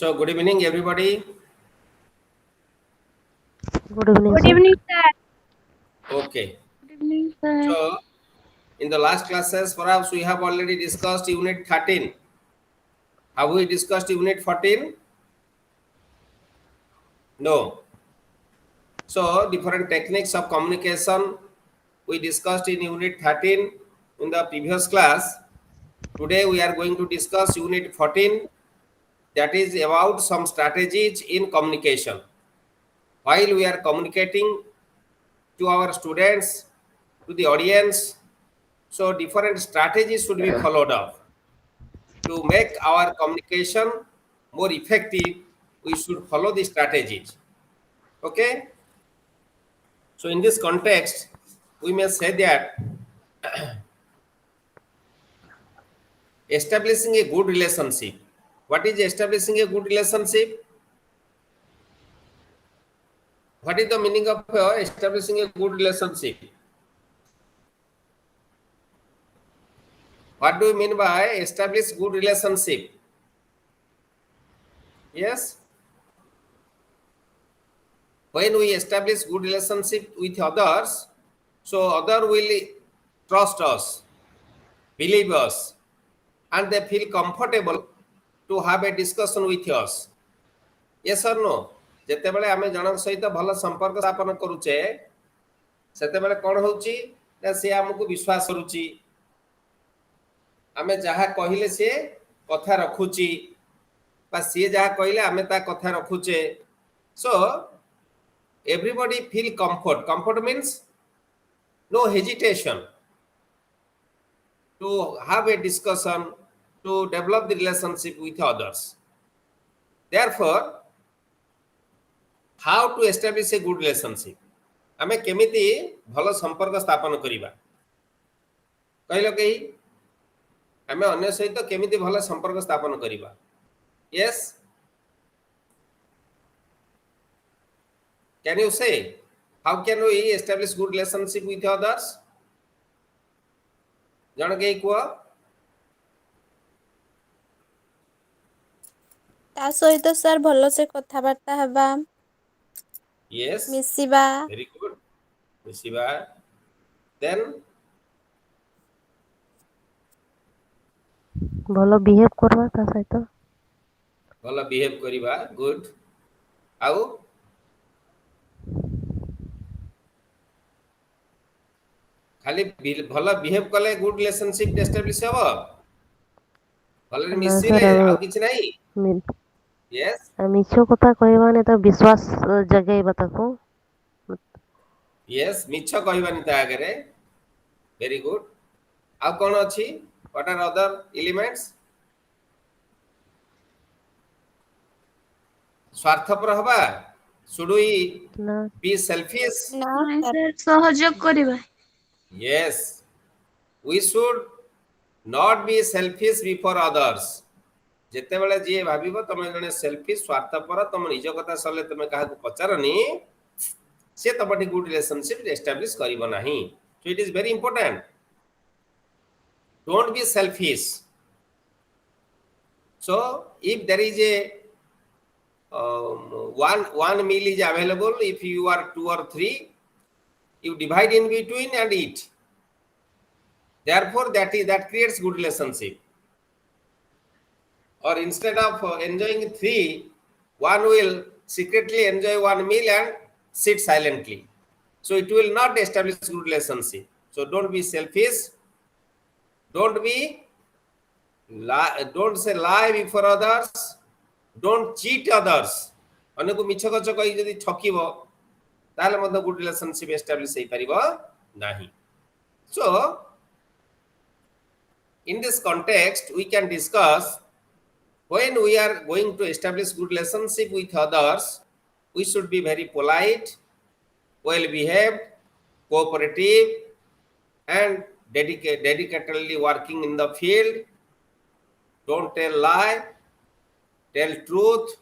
So good evening, everybody. Good evening, Good sir. evening, sir. Okay. Good evening, sir. So in the last classes, perhaps we have already discussed Unit 13. Have we discussed Unit 14? No. So different techniques of communication we discussed in Unit 13 in the previous class. Today we are going to discuss Unit 14, that is about some strategies in communication. While we are communicating to our students, to the audience, so different strategies should be followed up. To make our communication more effective, we should follow the strategies. Okay? So in this context, we may say that establishing a good relationship. What is establishing a good relationship? What is the meaning of establishing a good relationship? What do you mean by establish good relationship? Yes? When we establish good relationship with others, so other will trust us, believe us, and they feel comfortable to have a discussion with us. Yes or no? ଯେତେବେଳେ ଆମେ ଜଣଙ୍କ ସହିତ ଭଲ ସମ୍ପର୍କ ସ୍ଥାପନ କରୁଛେ ସେତେବେଳେ କ'ଣ ହେଉଛି ନା ସେ ଆମକୁ ବିଶ୍ୱାସ କରୁଛି, ଆମେ ଯାହା କହିଲେ ସେ କଥା ରଖୁଛି ବା ସିଏ ଯାହା କହିଲେ ଆମେ ତା କଥା ରଖୁଛେ. So everybody feel comfort means no hesitation to have a discussion, to develop the relationship with others. Therefore, how to establish a good relationship? ଆମେ କେମିତି ଭଲ ସମ୍ପର୍କ ସ୍ଥାପନ କରିବା କହିଲ କେହି? ଆମେ ଅନ୍ୟ ସହିତ କେମିତି ଭଲ ସମ୍ପର୍କ ସ୍ଥାପନ କରିବା? Yes? Can you say how can we establish good relationship with others? ଜଣ କେହି କୁହ? ତା ସହିତ ସାର୍ ଭଲସେ କଥାବାର୍ତ୍ତା ହେବା, Yes, ମିଶିବା, very good. ମିଶିବା. Then ଭଲ ବିହେଭ୍ କରିବା ତା ସହିତ। ଭଲ ବିହେଭ୍ କରିବା. Good. ଆଉ ଖାଲି ଭଲ ବିହେଭ୍ କଲେ ଗୁଡ୍ ରିଲେସନସିପ୍ ଏଷ୍ଟାବ୍ଲିଶ ହେବ? ଭଲରେ ନା ମିଶିଲେ ସାର୍ ଆଉ କିଛି ନାହିଁ? Yes? ମିଛ କଥା କହିବାନି ତ ବିଶ୍ୱାସ ଜଗେଇବା ତାକୁ। Yes, ମିଛ କହିବାନି ତା ଆଗରେ. Very good. ଆଉ କ'ଣ ଅଛି? What are other elements? ସ୍ୱାର୍ଥପର ହବା? Should we ନା be selfish? ନା ନାଇଁ ସାର୍ ସାର୍ ସହଯୋଗ କରିବା। Yes. We should not be selfish before others. ଯେତେବେଳେ ଯିଏ ଭାବିବ ତମେ ଜଣେ ସେଲ୍ଫିସ୍ ସ୍ୱାର୍ଥପର, ତମ ନିଜ କଥା ସରିଲେ ତମେ କାହାକୁ ପଚାରନି, ସେ ତମଠି ଗୁଡ୍ ରିଲେସନସିପ୍ ଏଷ୍ଟାବ୍ଲିଶ କରିବ ନାହିଁ. So it is very important. Don't be selfish. So if there is a one meal is available, if you are 2 or 3, you divide in between and eat. Therefore that creates good relationship. Or instead of enjoying 3, one will secretly enjoy one meal and sit silently. So it will not establish good relationship. So don't be selfish. Don't say lie before others. Don't cheat others. ଅନ୍ୟକୁ ମିଛ କଛ କହି ଯଦି ଠକିବ ତାହେଲେ ମଧ୍ୟ good relationship establish ହେଇପାରିବ ନାହିଁ. So in this context we can discuss when we are going to establish good relationship with others, we should be very polite, well behaved, cooperative, and dedicatedly working in the field. Don't tell lie, tell truth,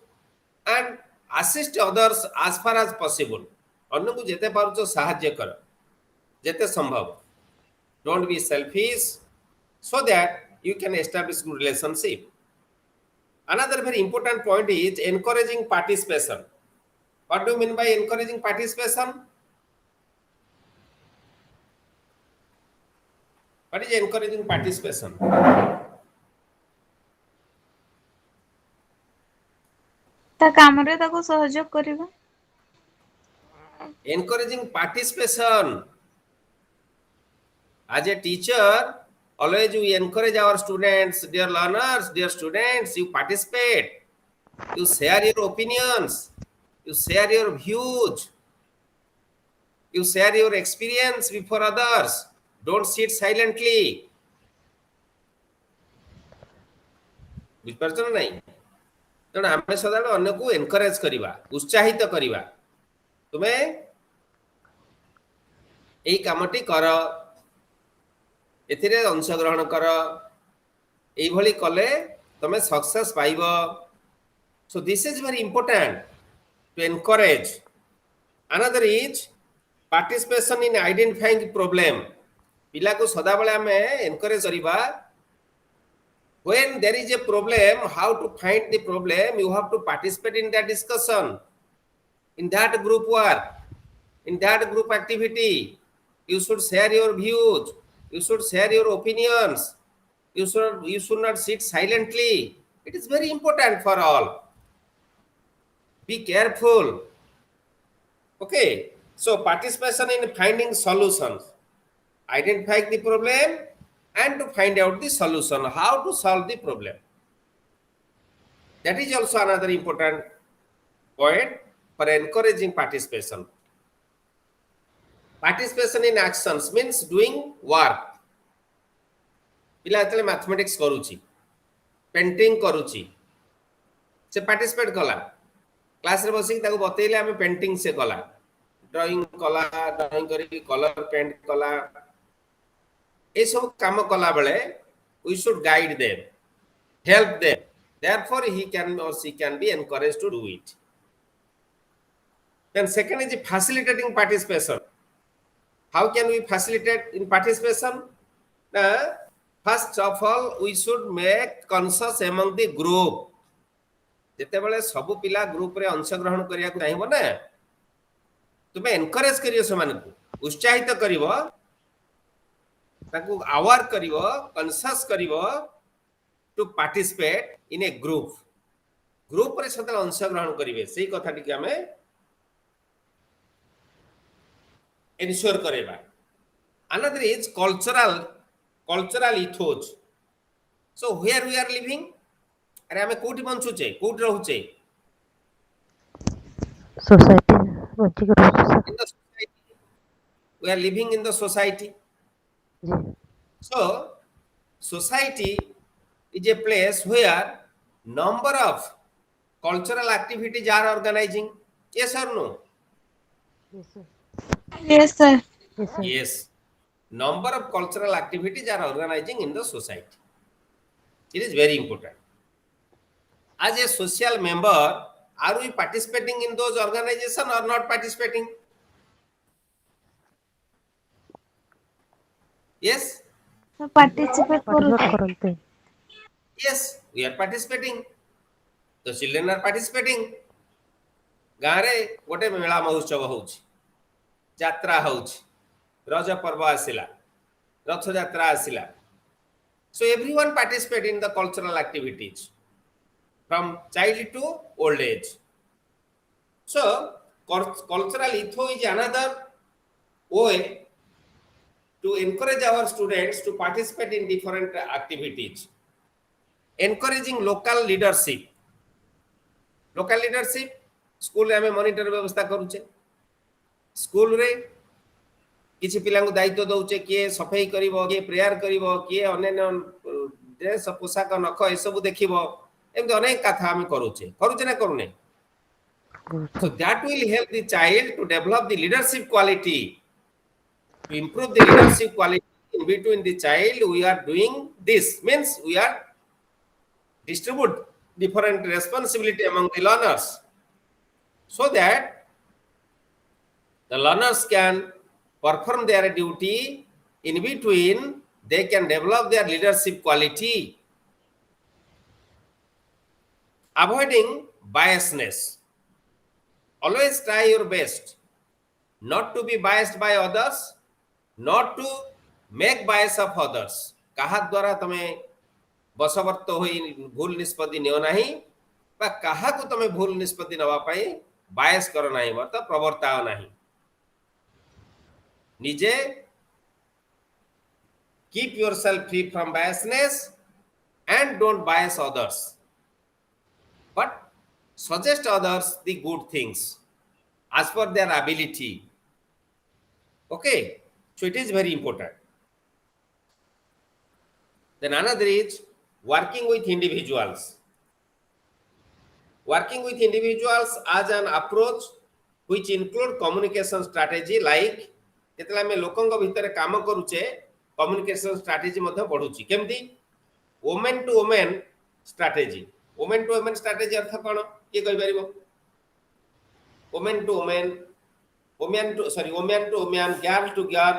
and assist others as far as possible. ଅନ୍ୟକୁ ଯେତେ ପାରୁଛ ସାହାଯ୍ୟ କର ଯେତେ ସମ୍ଭବ. Don't be selfish so that you can establish good relationship. Another very important point is encouraging participation. What do you mean by encouraging participation? What is encouraging participation? ତା କାମରେ ତାକୁ ସହଯୋଗ କରିବା। Encouraging participation. As a teacher, always we encourage our students, dear learners, dear students, you participate, you share your opinions, you share your views, you share your experience before others. Don't sit silently. ବୁଝିପାରୁଛ ନା ନାଇଁ? ତେଣୁ ଆମେ ସଦାବେଳେ ଅନ୍ୟକୁ encourage କରିବା, ଉତ୍ସାହିତ କରିବା, ତୁମେ ଏଇ କାମଟି କର, ଏଥିରେ ଅଂଶଗ୍ରହଣ କର, এইଭଳି କଲେ ତମେ ସକ୍ସେସ୍ ପାଇବ। So this is very important to encourage. Another is participation in identifying problem. ପିଲାକୁ ସଦାବେଳେ ଆମେ ଏନକରେଜ କରିବା, when there is a problem, how to find the problem, you have to participate in that discussion, in that group work, in that group activity. You should share your views, you should share your opinions, you should not sit silently. It is very important for all. Be careful. Okay, so participation in finding solutions, identifying the problem and to find out the solution, how to solve the problem. That is also another important point for encouraging participation. Participation in actions means doing work. ପିଲା ଯେତେବେଳେ mathematics କରୁଛି, painting କରୁଛି, ସେ participate କଲା, କ୍ଲାସରେ ବସିକି ତାକୁ ବତେଇଲେ ଆମେ ପେଣ୍ଟିଂ ସେ କଲା, ଡ୍ରଇଂ କଲା, ଡ୍ରଇଂ କରିକି କଲର ପେଣ୍ଟ କଲା, ଏସବୁ କାମ କଲା ବେଳେ we should guide them, help them. Therefore he can or she can be encouraged to do it. Then second is facilitating participation. How can we facilitate in participation? First of all, we should make conscious among the group. ଯେତେବେଳେ ସବୁ ପିଲା ଗ୍ରୁପରେ ଅଂଶଗ୍ରହଣ କରିବାକୁ ଚାହିଁବ ନା, ତୁମେ encourage କରିବ, ସେମାନଙ୍କୁ ଉତ୍ସାହିତ କରିବ, ତାକୁ ଆୱାର କରିବ, କନସିୟସ୍ କରିବ to participate in a group. ଗ୍ରୁପରେ ସେତେବେଳେ ଅଂଶଗ୍ରହଣ କରିବେ, ସେଇ କଥାଟିକୁ ଆମେ ଏନସିଓର କରିବା। Another is cultural ethos. So where we are living, अरे हमें कोठी बंचुचे, कोठी रहुचे, सोसाइटी बच्ची को in the society. We are living in the society. जी So society is a place where number of cultural activities are organizing. Yes or no? Yes, sir. yes sir. Yes. Number of cultural activities are organizing in the society. It is very important. As a social member, are we participating in those organizations or not participating? Yes? So participate participate କରୁଛି। करते Yes, we are participating. The children are participating. ଗାଁରେ ଗୋଟେ ମେଳା ମହୋତ୍ସବ ହଉଛି, ଯାତ୍ରା ହଉଛି, ରଜ ପର୍ବ ଆସିଲା, ରଥଯାତ୍ରା ଆସିଲା. So everyone participate in the cultural activities from child to old age. So cultural ethos is another way to encourage our students to participate in different activities. Encouraging local leadership. Local leadership, school रे हमें monitor व्यवस्था करूचे, school रे किसी पिलांगु दायित्व दउचे, किए सफाई करिवो, किए प्रेयर करिवो, किए अन्य ड्रेस पोशाक नख ए सब देखिवो, एमते अनेक कथा हम करूचे ना करूने. So that will help the child to develop the leadership quality, to improve the leadership quality in between the child. We are doing this means we are distribute different responsibility among the learners, so that the learners can perform their duty. In between, they can develop their leadership quality. avoiding biasness. Always try your best not to be biased by others, not to make bias of others. କାହା ଦ୍ୱାରା ତମେ ବଶବର୍ତ୍ତ ହୋଇ ଭୁଲ ନିଷ୍ପତ୍ତି ନିଅ ନାହିଁ ବା କାହାକୁ ତମେ ଭୁଲ ନିଷ୍ପତ୍ତି ନେବା ପାଇଁ ବାୟସ କର ନାହିଁ ବର୍ତ୍ତ ପ୍ରବର୍ତ୍ତାଅ ନାହିଁ। ନିଜେ keep yourself free from biasness and don't bias others, but suggest others the good things as per their ability. Okay, so it is very important. Then another is working with individuals. Working with individuals as an approach which include communication strategy like जेतला में लोकंग भितर काम करूचे communication strategy मध्ये पढुची केमती women to women strategy. Women to women strategy अर्थ कोन के कहि परिबो? Women to women, women to women, girl to girl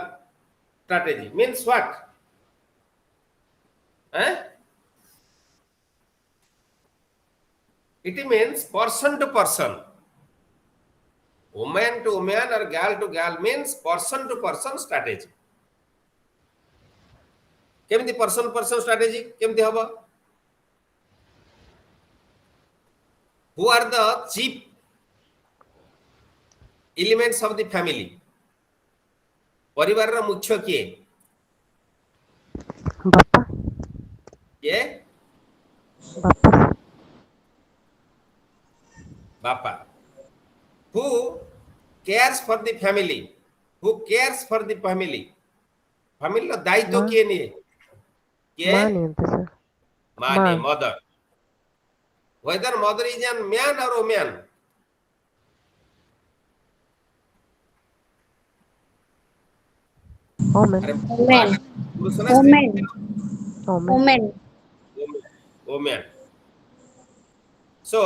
strategy means what? It means person to person. Woman to woman or girl to girl means person to person strategy. केमती person to person strategy केमती हबो? Who are the chief elements of the family? परिवार रा मुख्य किए? बापा ये बापा बापा। Who cares for the family? Who cares for the family? Family लो दायित्व किए नहीं? किए? माँ नहीं होते सर। माँ ने mother. Whether mother is a man or woman. Women Women. पुरुष ना Women. स्त्री? Women Women. Woman. So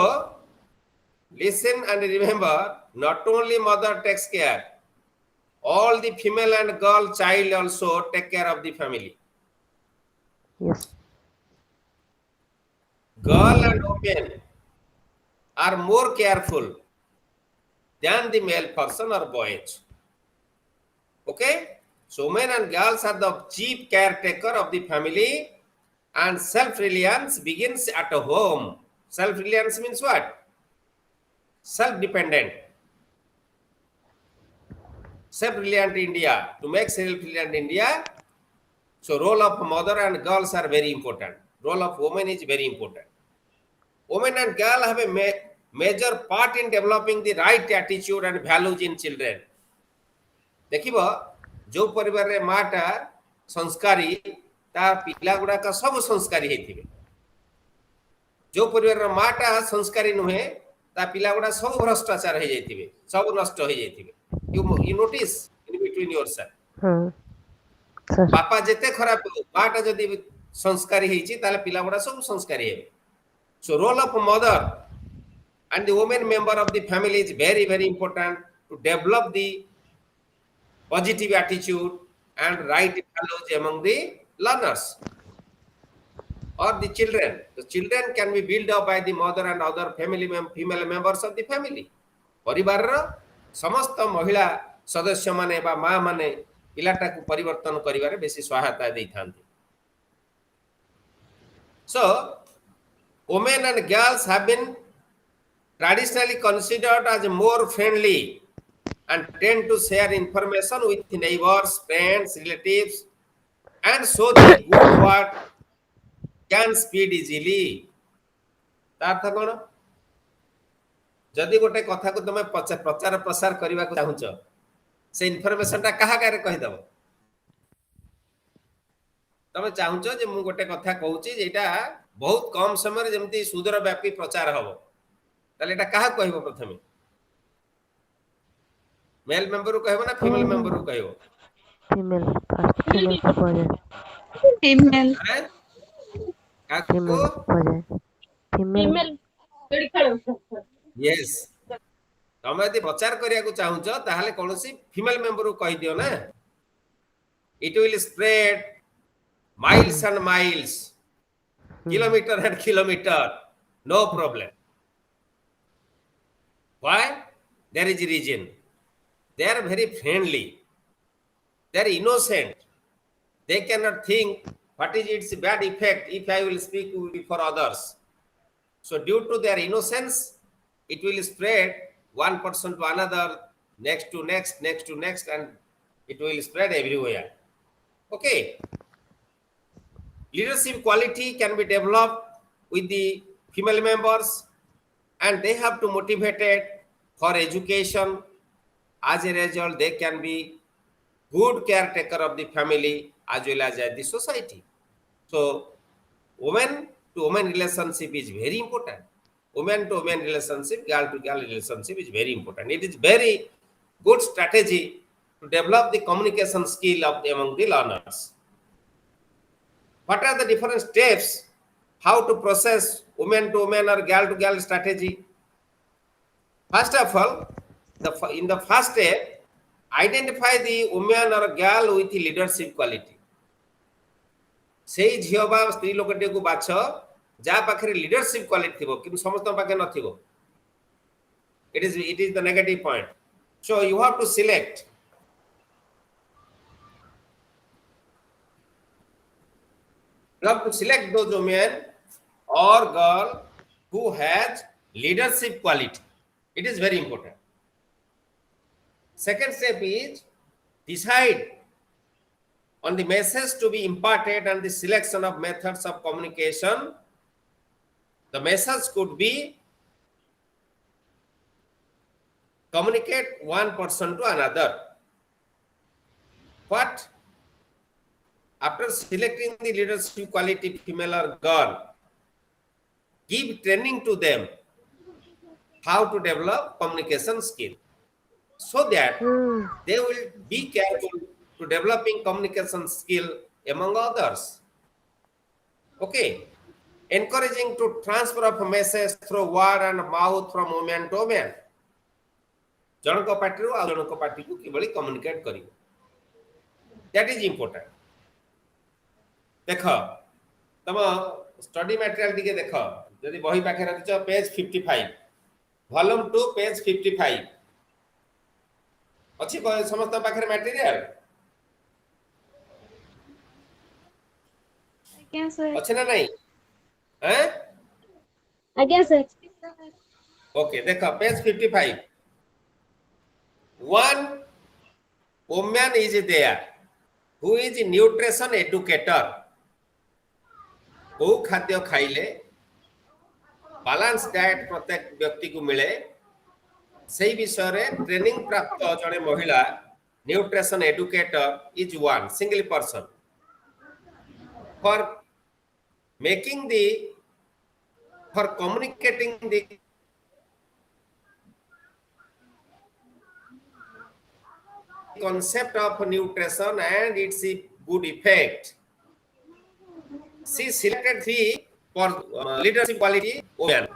listen and remember, not only mother takes care, all the female and girl child also take care of the family. Yes Girl and women are more careful than the male person or boys. Okay? So women and girls are the chief caretaker of the family, and self-reliance begins at home. Self-reliance means what? Self-dependent. Self-reliant India. To make self-reliant India, so role of mother and girls are very important. Role of woman is very important. Women and girl have a major part in developing the right attitude and values in children. देखिबो जो परिवार रे माटा संस्कारी ता पिला गुडा का सब संस्कारी हेथिबे। जो परिवार रे माटा संस्कारी नुहे ता पिला गुडा सब भ्रष्टाचार हे जाइथिबे, सब नष्ट हे जाइथिबे। You notice in between yourself. हाँ सर बापा जेते खराब माटा जदी संस्कारी हेछि ताले पिला गुडा सब संस्कारी हेबे। So role of mother and the woman member of the family is very very important to develop the positive attitude and right values among the learners or the children. The children can be built up by the mother and other female members of the family. परिवार रो समस्त महिला सदस्य माने बा मां माने पिलाटा को परिवर्तन करिवारे बेसी सहायता देई थांती। So women and girls have been traditionally considered as more friendly and tend to share information with neighbors, friends, relatives, and so the good word can spread easily. तार्थ कोन? जदि गोटे कथा को तुम प्रचार प्रसार करने को चाहूच से इनफॉरमेशन टा कहा करे कहि दबो? तुम चाहूच जे मु गोटे कथा कहूची जेटा बहुत कम समय जेमती सुदूर व्यापी प्रचार हबो ताले एटा कहा कहबो? प्रथमे मेल मेंबर को कहबो ना फीमेल मेंबर को कहबो? फीमेल फर्स्ट फीमेल को बोले Female. हैं काको? फीमेल को बोले फीमेल यस तुम यदि प्रचार करिया को चाहूच ताहले कोनोसी फीमेल मेंबर को कहि दियो ना। It will spread miles and miles, kilometer and kilometer, no problem. Why? There is a reason. They are very friendly. They are innocent. They cannot think what is its bad effect if I will speak for others. So due to their innocence, it will spread one person to another, next to next, next to next, and it will spread everywhere. Okay. Leadership quality can be developed with the female members, and they have to motivate it for education. As a result, they can be good caretaker of the family as well as the society. So woman to woman relationship is very important. Woman to woman relationship, girl to girl relationship is very important. It is very good strategy to develop the communication skill of among the learners. What are the different steps? How to process woman to woman or girl to girl strategy? First of all, in the first step, identify the woman or girl with the leadership quality. सेई झियो बा स्त्री लोकटे को बाछ जा पाखरे leadership quality थिबो किंतु समस्त पाखे नथिबो it is the negative point. So you have to select those women or girl who has leadership quality. It is very important. Second step is decide on the message to be imparted and the selection of methods of communication. The message could be communicate one person to another. But after selecting the leadership quality female or girl, give training to them how to develop communication skill so that they will be careful to developing communication skill among others. Okay. Encouraging to transfer of a message through word and mouth from woman to woman. जनक party आ जनक party को किबळी communicate करिवो, that is important. देख तम study material टिके देख जदि बही पाखे रखिछ पेज 55 वॉल्यूम 2 पेज 55 अछि समस्त पाखे मटेरियल ଆଜ୍ଞା ସାର୍ अछि ना नहीं हैं? ଆଜ୍ଞା ସାର୍ ओके देख page 55. One woman is there who is a nutrition educator. को खाद्य खाइले बैलेंस डाइट प्रत्येक व्यक्ति को मिले से विषय रे ट्रेनिंग प्राप्त जड़े महिला nutrition educator is one single person for making the for communicating the concept of nutrition and its good effect. She selected 3 for leadership quality women.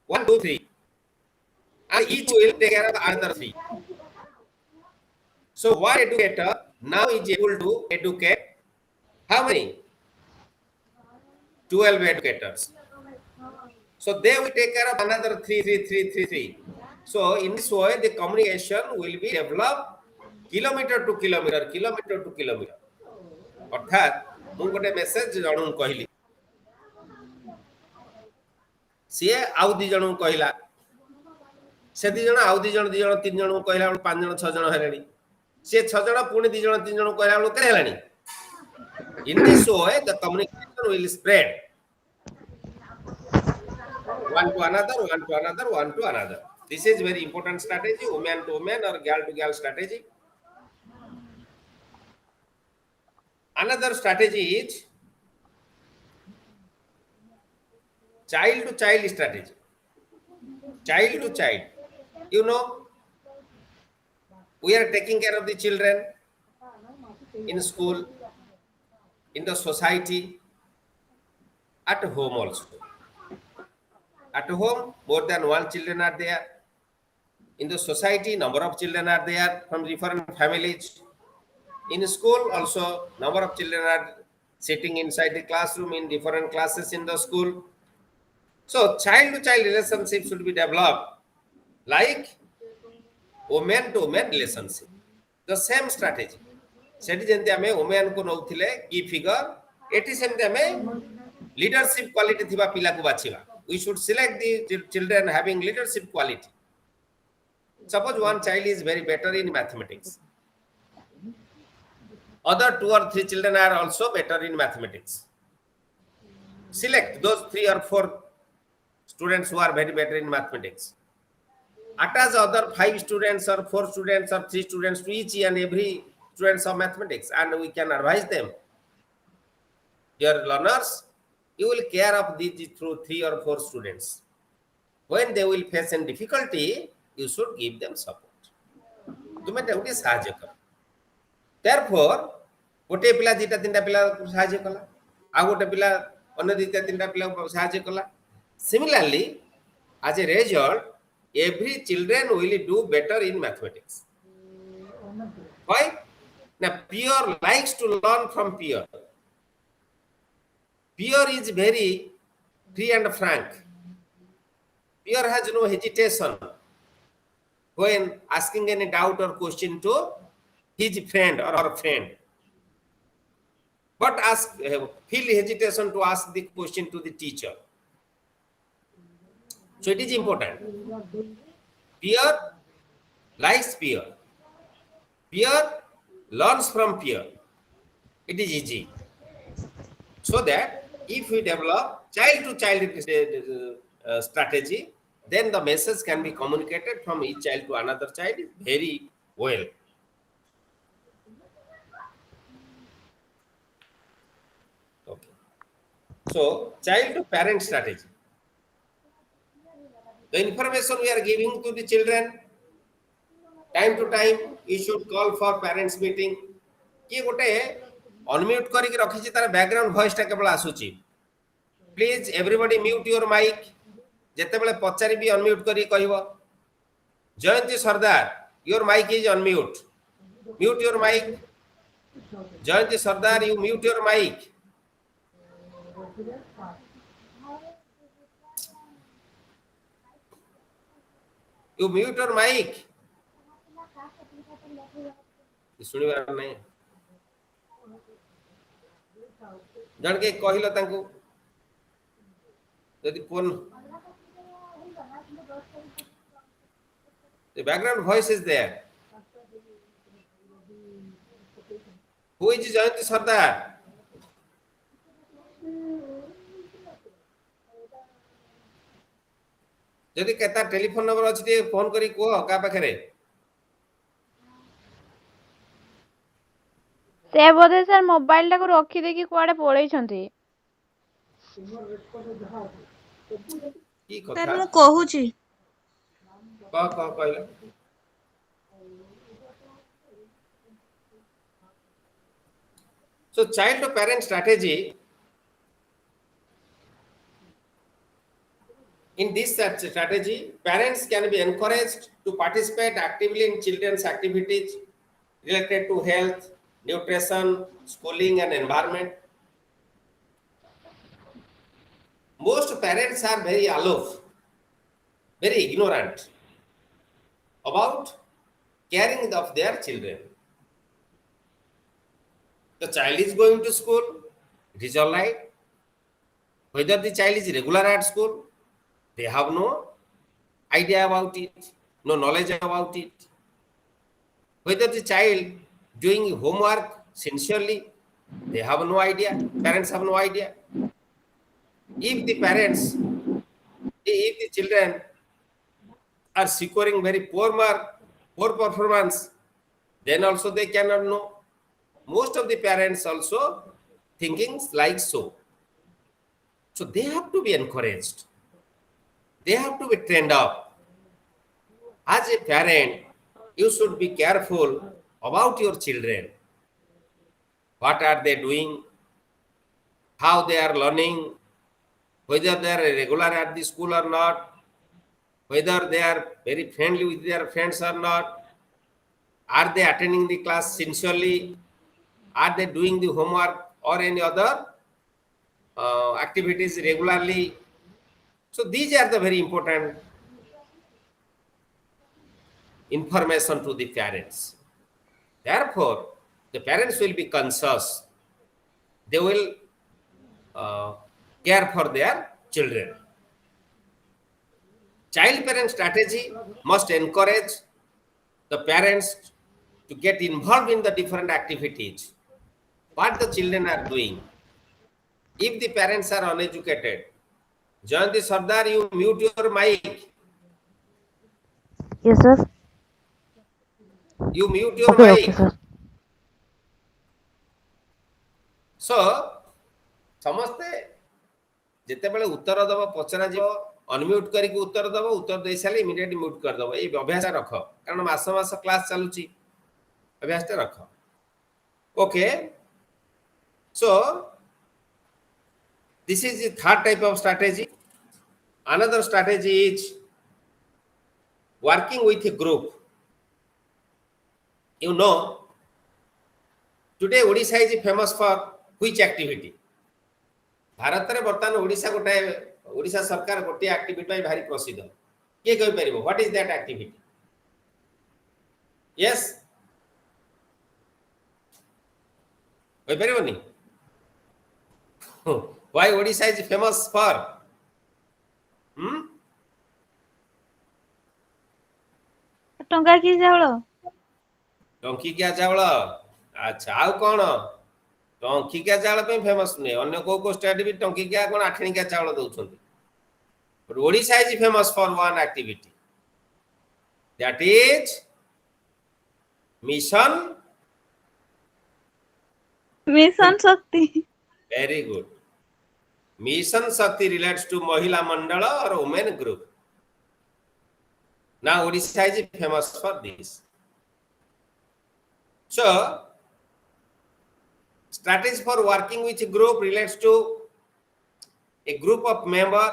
1, 2, 3. And each will take care of another 3. So one educator now is able to educate how many? 12 educators. So they will take care of another 3. So in this way, the communication will be developed kilometer to kilometer. अर्थात मु गोटे message जणु कहली सी आउ दी जणु कहला से दी जण आउ दी जण 3 जण कहला 5 जण 6 जण हेलानी से 6 जण पुणी 2 जण 3 जण कहला के हेलानी. In this way, the communication will spread one to another. This is very important strategy, woman to woman or girl to girl strategy. Another strategy is child to child strategy. Child to child. You know, we are taking care of the children in school, in the society, at home also. At home, more than 1 children are there. In the society, number of children are there from different families. In school, also number of children are sitting inside the classroom in different classes in the school. So child to child relationship should be developed like woman to woman relationship. The same strategy. ସେଠି ଯେମିତି ଆମେ ଓମେନକୁ ନଉଥିଲେ କି figure, ଏଠି ସେମିତି ଆମେ leadership quality ଥିବା ପିଲାକୁ ବାଛିବା. We should select the children having leadership quality. Suppose one child is very better in mathematics. Other 2 or 3 children are also better in mathematics. Select those 3 or 4 students who are very better in mathematics. Attach other 5 students or 4 students or 3 students to each and every students of mathematics, and we can advise them. Dear learners, you will care of these through 3 or 4 students. When they will face any difficulty, you should give them support. तुम गोटे साहाଯ୍य कर. Therefore, गोटे पिला दुटा तीन पिला साहाଯ୍य कला, आ गोटे पिला अन्य दुटा तीन पिला साहाଯ୍य कला. Similarly, as a result, every children will do better in mathematics. Why? Now, peer likes to learn from peer. Peer is very free and frank. Peer has no hesitation when asking any doubt or question to his friend or her friend. But feel hesitation to ask the question to the teacher. So it is important. Peer likes peer. Peer learns from peer. It is easy. So that if we develop child to child strategy, then the message can be communicated from each child to another child very well. Okay. So child to parent strategy. The information we are giving to the children, time to time you should call for parents meeting. कि गोटे unmute करके रखी तार background voice टा केवल आसुची. Please everybody mute your mic. जेते बेले पचारि भी अनम्यूट करी कहबो. Jayanti Sardar, your mic is unmute. Mute your mic. Jayanti Sardar, you mute your mic. You mute your mic. सुनी बार नहीं. जन के कहिलो तांको यदि phone the background voice is there. Who is Jayanti Sardar? जदि केता टेलीफोन नंबर अछि फोन करी को का पाखरे. से बोधे सर मोबाइल टाको रखी देकी कुआडे पळैछंती. की सर कथा मु कहूची. कहला. So child to parent strategy, in this strategy, parents can be encouraged to participate actively in children's activities related to health, nutrition, schooling and environment. Most parents are very aloof, very ignorant about caring of their children. The child is going to school, it is all right. Whether the child is regular at school, they have no idea about it, no knowledge about it. Whether the child doing homework sincerely, they have no idea, parents have no idea. If the parents, if the children are securing very poor mark, poor performance, then also they cannot know. Most of the parents also thinking like so. So they have to be encouraged. They have to be trained up. As a parent, you should be careful about your children. What are they doing? How they are learning? Whether they are regular at the school or not? Whether they are very friendly with their friends or not? Are they attending the class sincerely? Are they doing the homework or any other activities regularly? So these are the very important information to the parents. Therefore, the parents will be conscious. They will care for their children. Child parent strategy must encourage the parents to get involved in the different activities, what the children are doing. If the parents are uneducated, Jayanti Sardar, you mute your mic. Yes, sir. You mute your Okay, okay, mic. sir. So, ସମସ୍ତେ ଯେତେବେଳେ ଉତ୍ତର ଦେବ ପଚରାଯିବ unmute କରିକି ଉତ୍ତର ଦେବ, ଉତ୍ତର ଦେଇ ସାରିଲେ immediate mute କରିଦେବ। ଏଇ ଅଭ୍ୟାସ ରଖ, କାରଣ ମାସ ମାସ କ୍ଲାସ ଚାଲୁଛି, ଅଭ୍ୟାସଟା ରଖ। Okay, so this is the third type of strategy. Another strategy is working with a group. You know, today Odisha is famous for which activity? ଭାରତରେ ବର୍ତ୍ତମାନ ଓଡ଼ିଶା ସରକାର ଗୋଟିଏ ଆକ୍ଟିଭିଟି ପାଇଁ ଭାରି ପ୍ରସିଦ୍ଧ। କିଏ କହିପାରିବ? What is that activity? Yes, କହିପାରିବନି? Why Odisha is famous for? ଟଙ୍କା କି ଚାଉଳ? ଟଙ୍କିକିଆ ଚାଉଳ। ଆଚ୍ଛା, ଆଉ କ'ଣ? ଟଙ୍କିକିଆ ଚାଉଳ ପାଇଁ ଫେମସ୍ ନୁହେଁ, ଅନ୍ୟ କୋଉ ଷ୍ଟେଟ୍ ବି ଟଙ୍କିକିଆ କ'ଣ ଆଠଣିକିଆ ଚାଉଳ ଦଉଛନ୍ତି। But Odisha is famous for one activity, that is mission. Mission Shakti. Very good. Mission Shakti relates to Mahila Mandala or women group. Now Odisha is famous for this. So strategy for working with a group relates to a group of members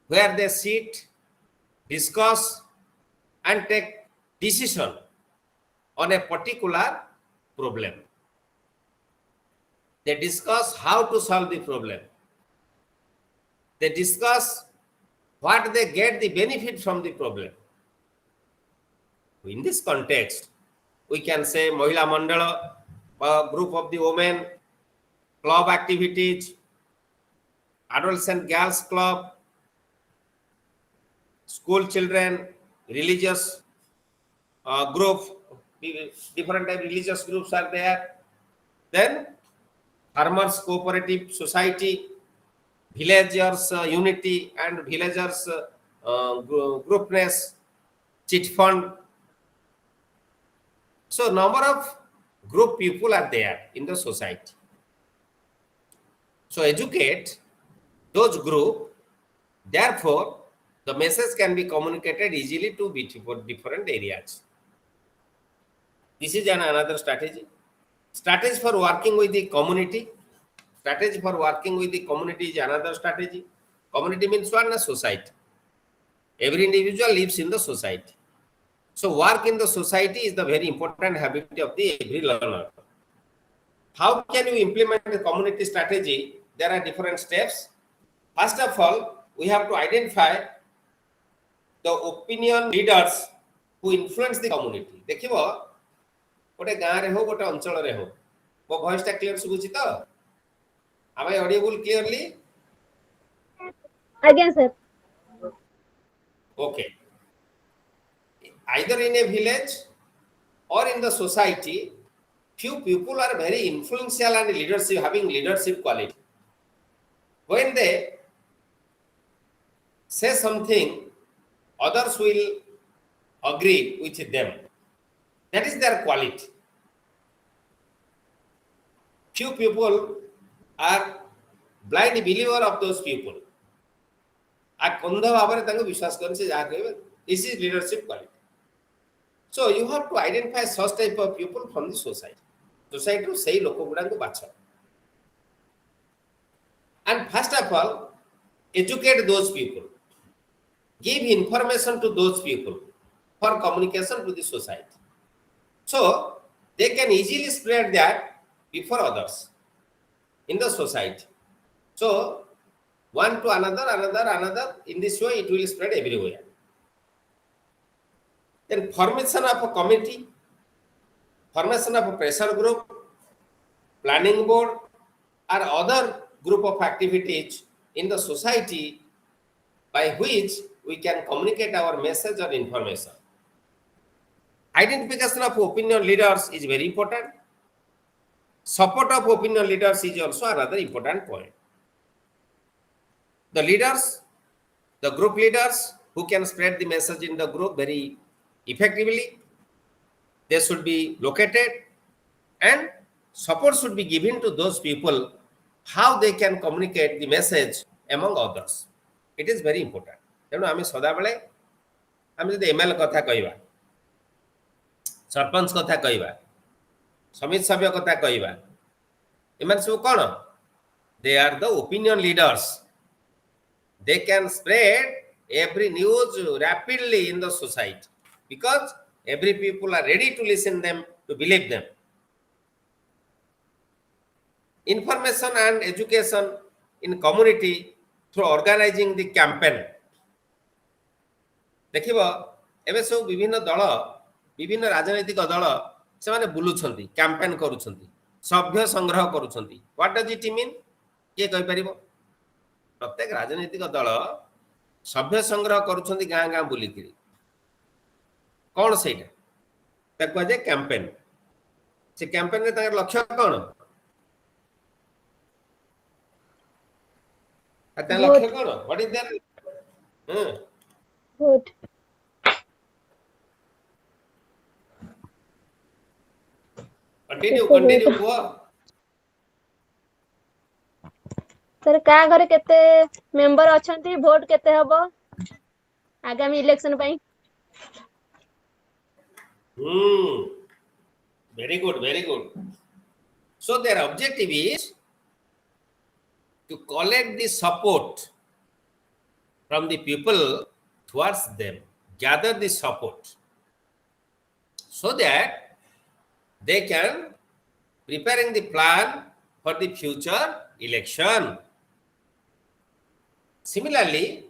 where they sit, discuss and take decision on a particular problem. They discuss how to solve the problem. They discuss what they get the benefit from the problem. In this context, we can say Mahila Mandala, group of the women, club activities, adolescent girls club, school children, religious group, different type religious groups are there. Then farmers cooperative society, villagers unity and villagers groupness, chit fund. So number of group people are there in the society. So educate those group. Therefore, the message can be communicated easily to different areas. This is another strategy. Strategy for working with the community. Strategy for working with the community is another strategy. Community means what? A society. Every individual lives in the society. So work in the society is the very important habit of the every learner. How can you implement the community strategy? There are different steps. First of all, we have to identify the opinion leaders who influence the community. देखिबो गोटे गाँ रे हो गोटे अंचल रे हो मो voice टा क्लियर सुबुची तो am I audible clearly? Again, sir. Okay. Either in a village or in the society, few people are very influential and leadership, having leadership quality. When they say something, others will agree with them. That is their quality. Few people are blind believer of those people. This is leadership quality. So you have to identify such type of people from the society. Society to say loko gudanku bacha. And first of all, educate those people. Give information to those people for communication to the society. So they can easily spread that before others in the society. So one to another. In this way, it will spread everywhere. Then formation of a committee, formation of a pressure group, planning board, or other group of activities in the society by which we can communicate our message or information. Identification of opinion leaders is very important. Support of opinion leaders is also another important point. The leaders, the group leaders who can spread the message in the group very effectively, they should be located, and support should be given to those people how they can communicate the message among others. It is very important. ତେଣୁ ଆମେ ସଦାବେଳେ ଆମେ ଯଦି ML କଥା କହିବା, ସରପଞ୍ଚ କଥା କହିବା, ସମିତି ସଭ୍ୟ କଥା କହିବା, ଏମାନେ ସବୁ କ'ଣ? They are the opinion leaders. They can spread every news rapidly in the society because every people are ready to listen them, to believe them. Information and education in community through organizing the campaign. ଦେଖିବ ଏବେ ସବୁ ବିଭିନ୍ନ ଦଳ, ବିଭିନ୍ନ ରାଜନୈତିକ ଦଳ ସେମାନେ ବୁଲୁଛନ୍ତି, କ୍ୟାମ୍ପେନ୍ କରୁଛନ୍ତି, ସଭ୍ୟ ସଂଗ୍ରହ କରୁଛନ୍ତି. What does it mean? କିଏ କହିପାରିବ? ପ୍ରତ୍ୟେକ ରାଜନୈତିକ ଦଳ ସଭ୍ୟ ସଂଗ୍ରହ କରୁଛନ୍ତି ଗାଁ ଗାଁ ବୁଲିକିରି. କ'ଣ ସେଇଟା? ତାକୁ କୁହାଯାଏ କ୍ୟାମ୍ପେନ୍. ସେ କ୍ୟାମ୍ପେନ୍ରେ ତାଙ୍କର ଲକ୍ଷ୍ୟ କ'ଣ? ତାଙ୍କ ଲକ୍ଷ୍ୟ କ'ଣ? What is their Vote. continue କୁହ. सर का घरे केते मेंबर अछंती वोट केते हबो आगामी इलेक्शन पई Very good. So their objective is to collect the support from the people towards them, gather the support so that they can preparing the plan for the future election. Similarly,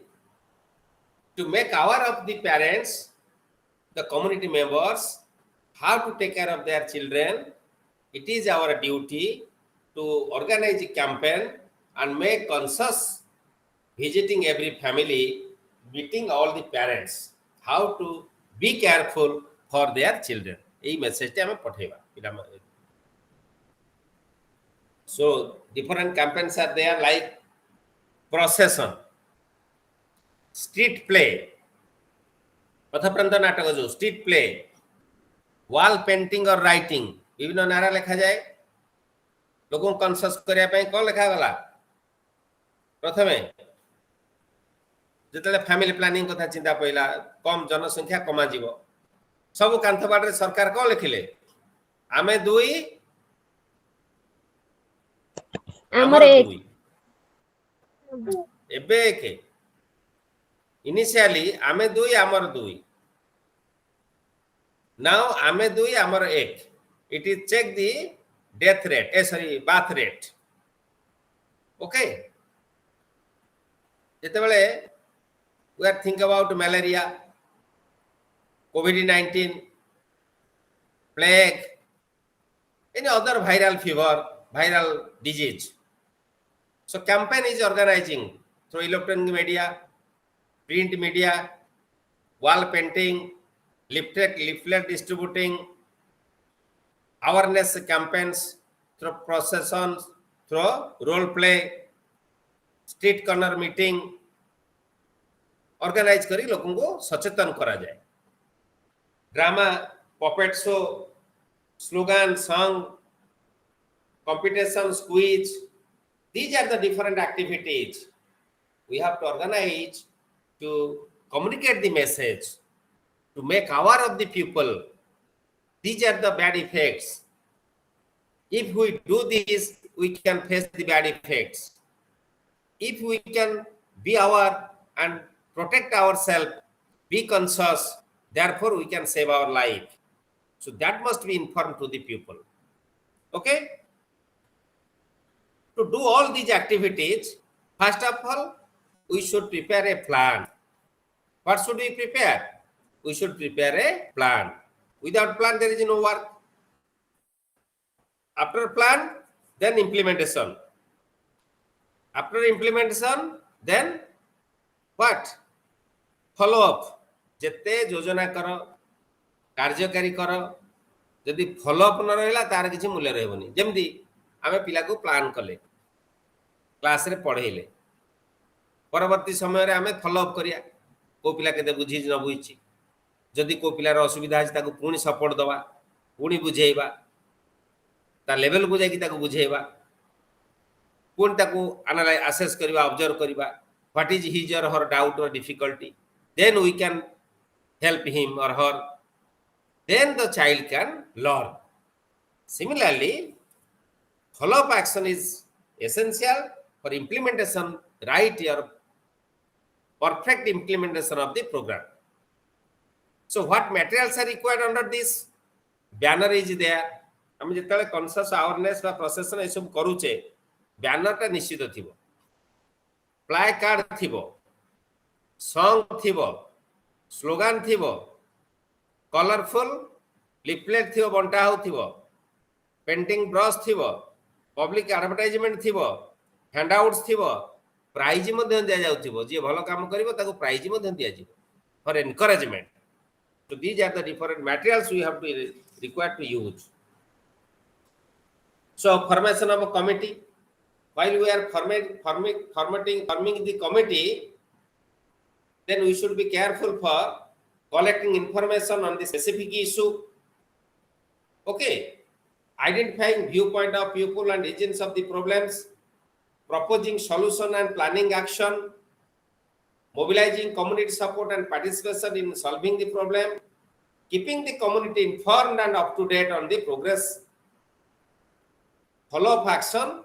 to make aware of the parents, the community members, how to take care of their children, it is our duty to organize a campaign and make conscious visiting every family, meeting all the parents, how to be careful for their children. এই মেসেজটা আমি পঠাইবা পিলামানে. So different campaigns are there like procession, street play, पथप्रांत नाटक जो street play, wall painting or writing, विभिन्न नारा लिखा जाए लोगों कॉन्शियस करिया ପାଇଁ कोन लिखा गला प्रथमे जेतले फैमिली प्लानिंग कथा चिंता पइला कम जनसंख्या कमा जीवो सब कांथबाड रे सरकार कोन लिखिले आमे दुई हमर एक एबे के इनिशियली आमे दुई हमर दुई now आमे दुई हमर एक it is check the death rate birth rate okay जेतेबेले we are think about malaria, COVID-19, plague, any other viral fever, viral disease. So campaign is organizing through electronic media, print media, wall painting, leaflet distributing, awareness campaigns through processions, through role play, street corner meeting, organize करी लोगों को सचेतन करा जाए. Drama, puppet show, slogan, song, competitions, quiz, these are the different activities we have to organize to communicate the message, to make aware of the people. These are the bad effects. If we do this, we can face the bad effects. If we can be aware and protect ourselves, be conscious, therefore we can save our life. So that must be informed to the people. Okay? To do all these activities, First of all, we should prepare a plan. What should we prepare? We should prepare a plan. Without plan, there is no work. After plan, then implementation. After implementation, then what? Follow up. ଯେତେ ଯୋଜନା କର କାର୍ଯ୍ୟକାରୀ କର ଯଦି follow up ନ ରହିଲା ତାର କିଛି ମୂଲ୍ୟ ରହିବନି। ଯେମିତି ଆମେ ପିଲାକୁ ପ୍ଲାନ୍ କଲେ, କ୍ଲାସରେ ପଢ଼େଇଲେ, ପରବର୍ତ୍ତୀ ସମୟରେ ଆମେ ଫଲୋ ଅପ୍ କରିବା, କେଉଁ ପିଲା କେତେ ବୁଝିଛି ନ ବୁଝିଛି, ଯଦି କେଉଁ ପିଲାର ଅସୁବିଧା ଅଛି ତାକୁ ପୁଣି ସପୋର୍ଟ ଦେବା, ପୁଣି ବୁଝେଇବା, ତା ଲେଭେଲକୁ ଯାଇକି ତାକୁ ବୁଝେଇବା, ପୁଣି ତାକୁ ଆସେସ୍ କରିବା, ଅବଜର୍ଭ କରିବା, what is his or her doubt or difficulty, then we can help him or her, then the child can learn. Similarly, follow-up action is essential for implementation, right or perfect implementation of the program. So what materials are required under this? Banner is there. हम जितने conscious awareness वा procession ये सब करूचे, banner टा निश्चित थिबो, placard थिबो, song थिबो, स्लोगान थिबो, कलरफुल लिफलेट थिबो बंटा होथिबो, पेंटिंग ब्रश थिबो, पब्लिक एडवर्टाइजमेंट थिबो, हैंडआउट्स थिबो, प्राइज मध्ये दिया जाउथिबो, जे भलो काम करिवो ताको प्राइज मध्ये दिया जिवो for encouragement. So these are the different materials we have to required to use. So formation of a committee. While we are forming the committee, then we should be careful for collecting information on the specific issue. Okay, identifying viewpoint of people and agents of the problems, proposing solution and planning action, mobilizing community support and participation in solving the problem, keeping the community informed and up to date on the progress, follow up action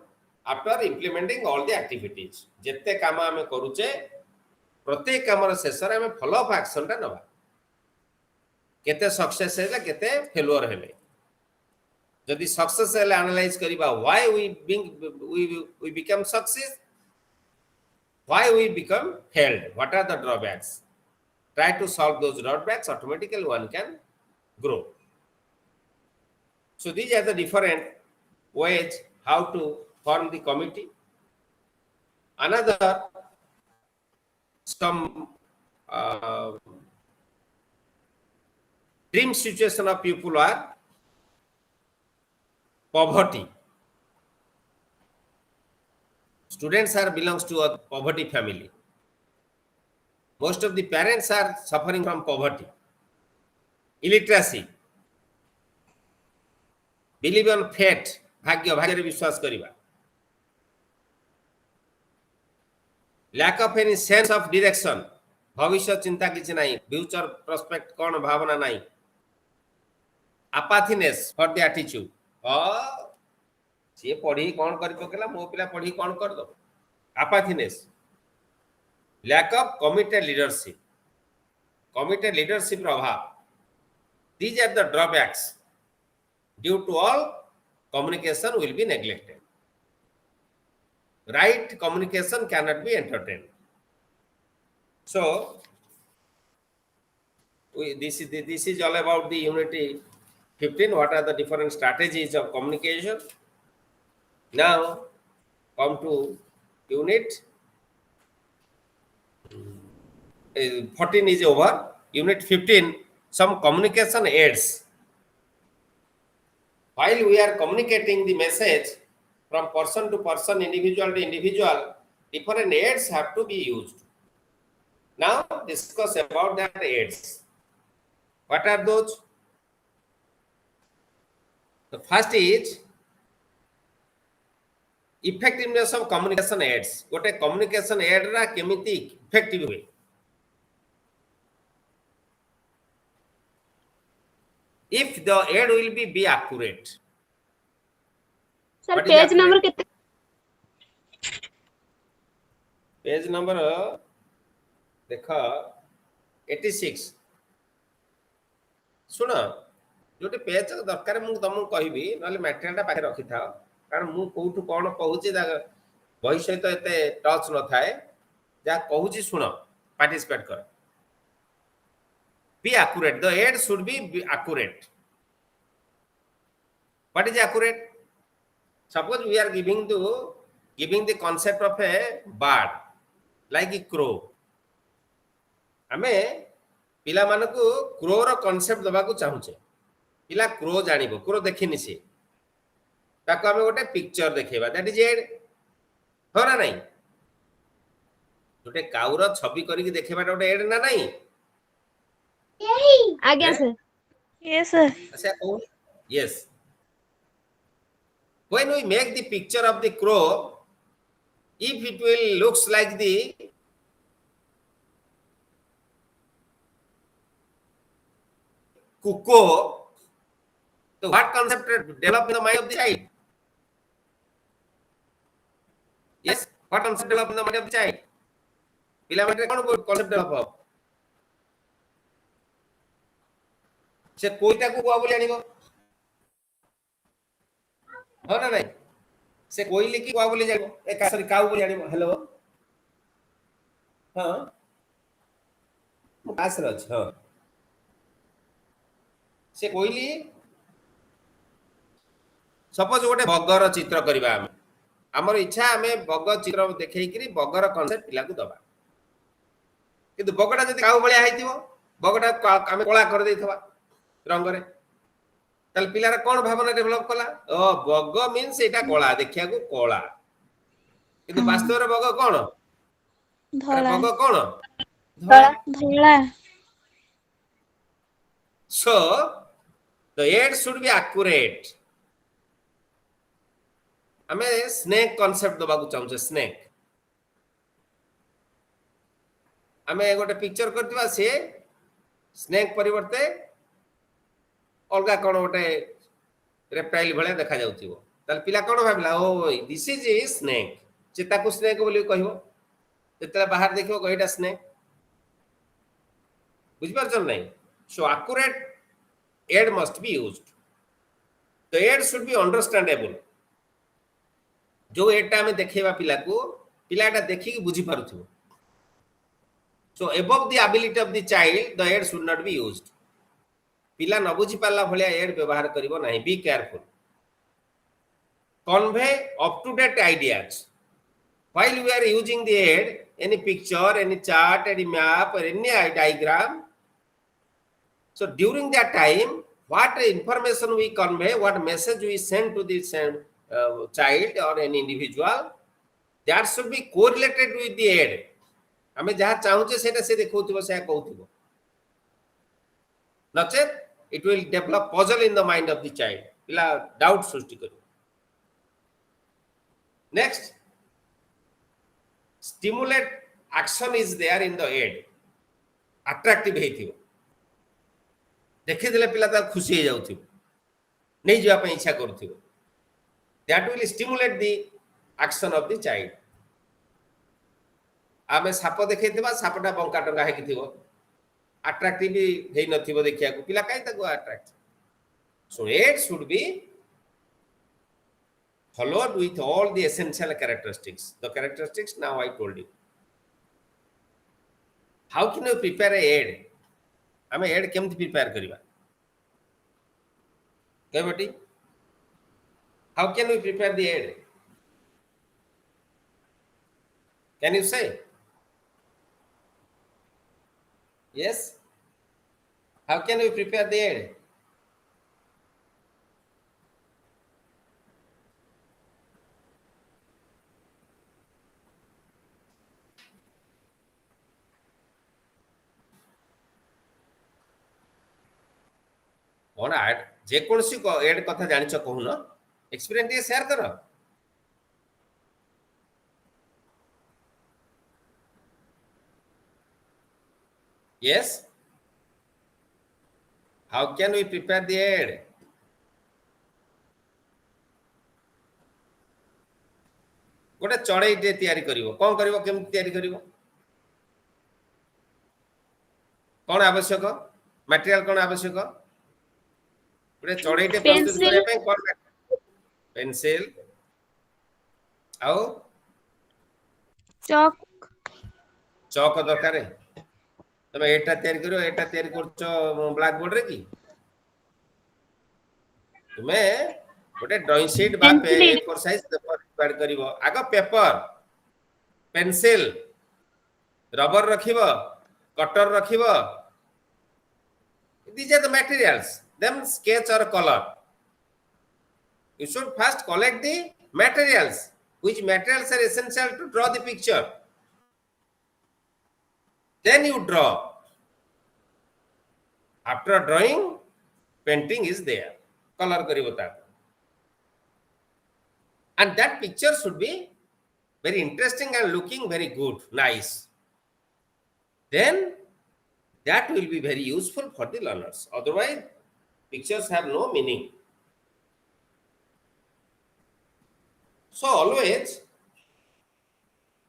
after implementing all the activities. जत्ते काम आमे करूचे प्रत्येक कामर शेषर आमे follow up action टा नबा, केते सक्सेस हेले केते फेलुअर हेले, जदि सक्सेस हेले एनालाइज करिबा why we become success, why we become failed, what are the drawbacks, try to solve those drawbacks, automatically one can grow. So these are the different ways how to form the committee. Another some dream situation of people are poverty. Students are belongs to a poverty family. Most of the parents are suffering from poverty. Illiteracy, believe on fate, भाग्य विश्वास करिबा, lack of any sense of direction, भविष्य चिंता किछि नाही, future prospect कोन भावना नाही, apathiness for the attitude, से पढ़ी कोन करि पकेला, मो पिला पढ़ी कोन कर दो, apathiness, lack of committed leadership प्रभाव. These are the drawbacks. Due to all, communication will be neglected. Right communication cannot be entertained. So this is all about the unity 15. What are the different strategies of communication? Now come to unit 14 is over. Unit 15, some communication aids. While we are communicating the message from person to person, individual to individual, different aids have to be used. Now discuss about that aids. What are those? The first is effectiveness of communication aids. Gote communication aid ra kemiti effective way. If the aid will be accurate. Sir page number कितने? Page number देखा 86. सुन Jote page दरकार मु तुमको कहबी नले material पाखे रखि थाओ, कारण मु कोठु कोन कहूची बही सहित एते टच न थाए जा कहूची सुन पार्टिसिपेट कर be accurate the aid should be accurate what is accurate suppose we are giving the concept of a bird like a crow आमे पिला मानकु क्रो रो कांसेप्ट दबा को चाहूचे पिला क्रो जानिबो क्रो देखिनि से ताको आमे गोटे पिक्चर देखेबा दैट इज एड हो ना नहीं गोटे काउर छवि करिक देखेबाटा गोटे एड ना नहीं आज्ञा सर Yes, sir. अच्छा कहू yes when we make the picture of the crow if it will looks like the cuckoo so what concept develop in the mind of the child yes what concept develop in the mind of the child पिला माने कोन concept develop हो से कोईटा को कुआ बोली आनिबो हो ना नहीं से कोइली की कुआ बोली जानिबो ए का सॉरी काउ बोली आनिबो हेलो हां आसर अछि हां से कोइली सपोज गोटे बगर चित्र करबा हम हमर इच्छा हमें बग चित्र देखै करी बगर कांसेप्ट पिला को दबा किंतु बगटा जदी काउ बलिया हैतिबो बगटा हमें कोला कर देथबा रंग रे तल पिलार कोन भावना डेवलप कला ओ बग मींस एटा कोला देखिया को कोला किंतु वास्तव रे बग कोन धला बग कोन धला so the aid should be accurate हमें स्नेक कांसेप्ट दबा को चाहू स्नेक हमें गोटे पिक्चर करथिबा से स्नेक परिवर्ते अलगा कोन गोटे रेप्टाइल भले देखा जाउथिबो तल पिला कोन भाबला ओ दिस इज ए स्नेक चिता को स्नेक बोली कहिबो जेतला बाहर देखिबो कहिटा स्नेक बुझ परछन नै so accurate aid must be used the aid should be understandable जो एटा में देखेबा पिला को पिलाटा देखि कि बुझी पारुथिबो so above the ability of the child the aid should not be used पिला न बुझी पाला भलिया एड व्यवहार करिवो नाही be careful convey up to date ideas while we are using the aid any picture any chart any map or any diagram so during that time what information we convey what message we send to the child or any individual that should be correlated with the aid हमें जहाँ चाहूचे सेटा से देखौथिबो से कहउथिबो नचेत it will develop puzzle in the mind of the child पिला doubt सृष्टि करियो next stimulate action is there in the aid attractive हेथिबो देखि देले पिला ता खुशी हो जाउथिबो नै जिवा पे इच्छा करथिबो that will stimulate the action of the child आमे साप देखैथिबा सापटा बंका टंगा हेकि थिबो अट्रैक्टिव हे नथिबो देखिया को पिला काई ताको attract so it should be followed with all the essential characteristics the characteristics now I told you how can you prepare a aid हमें aid केमति prepare करिबा केबटी how can we prepare the aid can you say yes how can we prepare the aid और add जे कोनसी add कथा जानिछ कहून experience ये share करो yes how can we prepare the aid गोटे चढ़ई टे तयारी करिवो कोन करिवो केमति तयारी करिवो कोन आवश्यक मटेरियल कोन आवश्यक गोटे चढ़ई टे प्रस्तुत Pencil. करिया पे कोन पेंसिल आओ चौक चौक दरकार तमे एटा तैयारी करो एटा तैयारी करछो ब्लैक बोर्ड रे की तुमे गोटे ड्राइंग शीट बा पे pencil A4 size paper required करिवो आगो पेपर पेंसिल रबर रखिवो कटर रखिवो these are the materials then sketch or color you should first collect the materials which materials are essential to draw the picture then you draw after drawing painting is there color karibo ta and that picture should be very interesting and looking very good nice then that will be very useful for the learners otherwise pictures have no meaning so always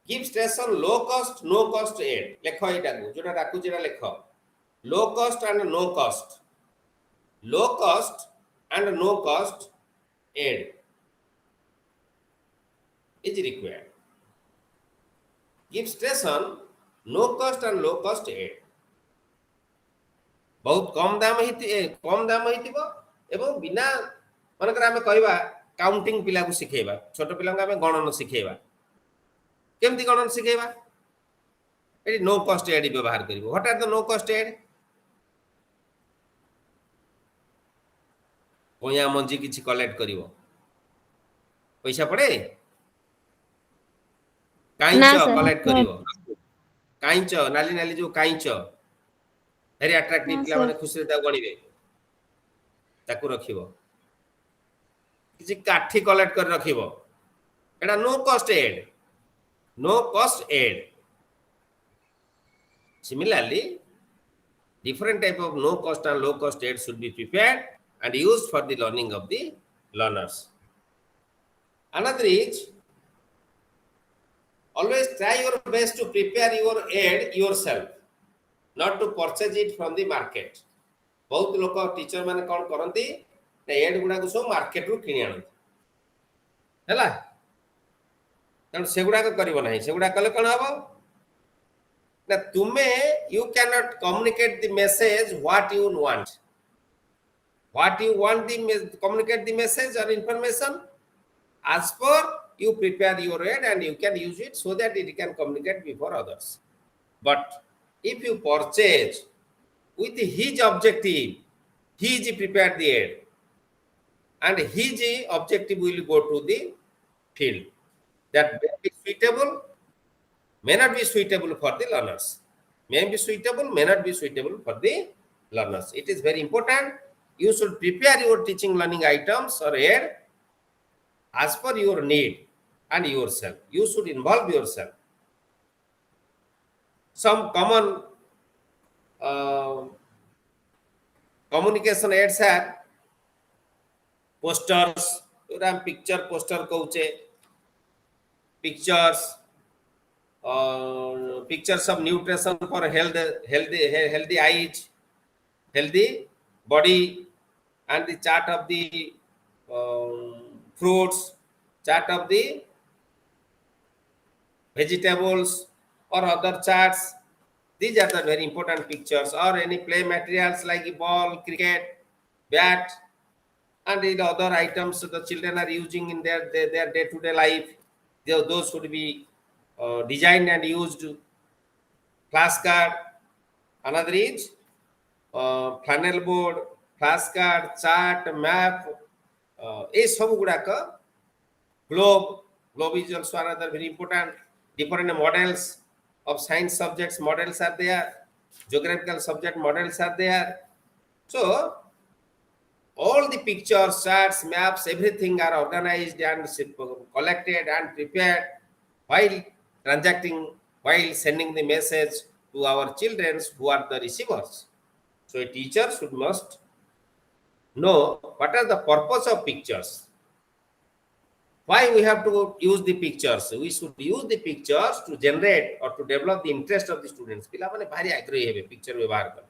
give stress on low cost no cost aid lekho eta ko jota raku jeta lekho low cost and no cost low cost and no cost aid is required give stress on no cost and low cost aid बहुत कम दाम हितिबो एवं बिना मनकर आमे कहबा counting पिला को सिखेबा छोट पिला को आमे गणन सिखेबा केमती गणन सिखेबा एटी नो कॉस्ट एड व्यवहार करिवो what are the no cost aid कोया मंजी किछि कलेक्ट करिवो पैसा पड़े काइंच ना सर। कलेक्ट करिवो काइंच नाली नाली जो काइंच very attractive हाँ, पिला sir. माने खुशी ता गणिबे ताकू रखिबो किछि काठी कलेक्ट कर रखिबो एटा नो कॉस्ट एड similarly different type of no cost and low cost aid should be prepared and used for the learning of the learners another is always try your best to prepare your aid yourself not to purchase it from the market बहुत लोक teacher माने कोन करंती ना add गुडा को सब market रु किनि आनंती हैला तन सेगुडा को करिवो नाही सेगुडा कले कोन हबो ना तुमे you cannot communicate the message what you want the communicate the message or information as per you prepare your aid and you can use it so that it can communicate before others but if you purchase with his objective he is prepared the aid and his objective will go to the field that may be suitable may not be suitable for the learners may be suitable may not be suitable for the learners it is very important you should prepare your teaching learning items or aid as per your need and yourself you should involve yourself some common communication aids are posters ram picture poster कहूचे pictures of nutrition for healthy eyes healthy body and the chart of the fruits chart of the vegetables or other charts these are the very important pictures or any play materials like a ball cricket bat and the other items the children are using in their day-to-day life those should be designed and used flashcard another is flannel board flashcard chart map a सब गुडा का globe is also another very important different models of science subjects models are there geographical subject models are there so all the pictures charts maps everything are organized and collected and prepared while transacting while sending the message to our children who are the receivers so a teacher must know what are the purpose of pictures why we have to use the pictures we should use the pictures to generate or to develop the interest of the students pila mane bhari agree hebe picture ବ୍ୟବହାର କର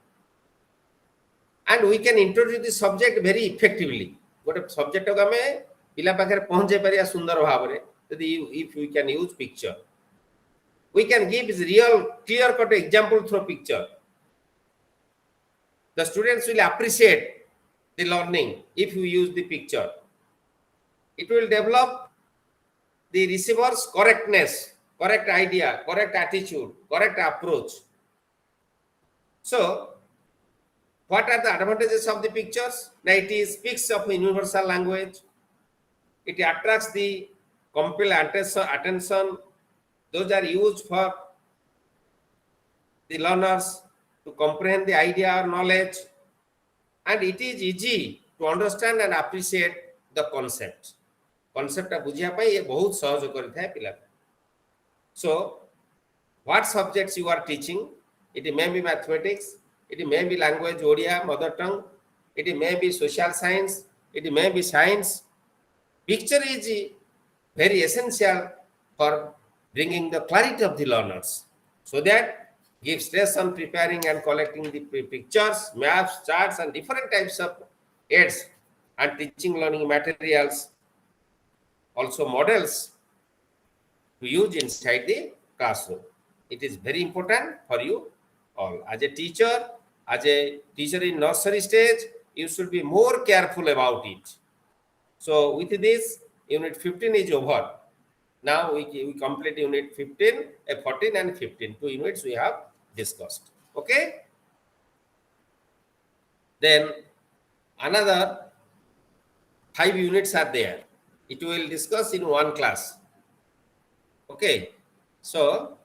and we can introduce the subject very effectively gote subject ko ame pila pakhare pahunche pariya sundar bhavare if we can use picture we can give is real clear cut example through picture. The students will appreciate the learning if you use the picture. It will develop the receiver's correctness, correct idea, correct attitude, correct approach. So, what are the advantages of the pictures? Now, it speaks of universal language. It attracts the compel attention. Those are used for the learners to comprehend the idea or knowledge. And it is easy to understand and appreciate the concept. Concept of बुझिया पाई ये बहुत सहज करता है पिला. So, what subjects you are teaching? It may be mathematics, it may be language, Odia, mother tongue, it may be social science, it may be science. Picture is very essential for bringing the clarity of the learners. So that give stress on preparing and collecting the pictures, maps, charts, and different types of aids and teaching learning materials, also models to use inside the classroom. It is very important for you all. As a teacher in nursery stage, you should be more careful about it. So with this, unit 15 is over. Now we complete unit 15, 14 and 15. 2 units we have discussed. Okay? Then another 5 units are there. It will discuss in one class. Okay? So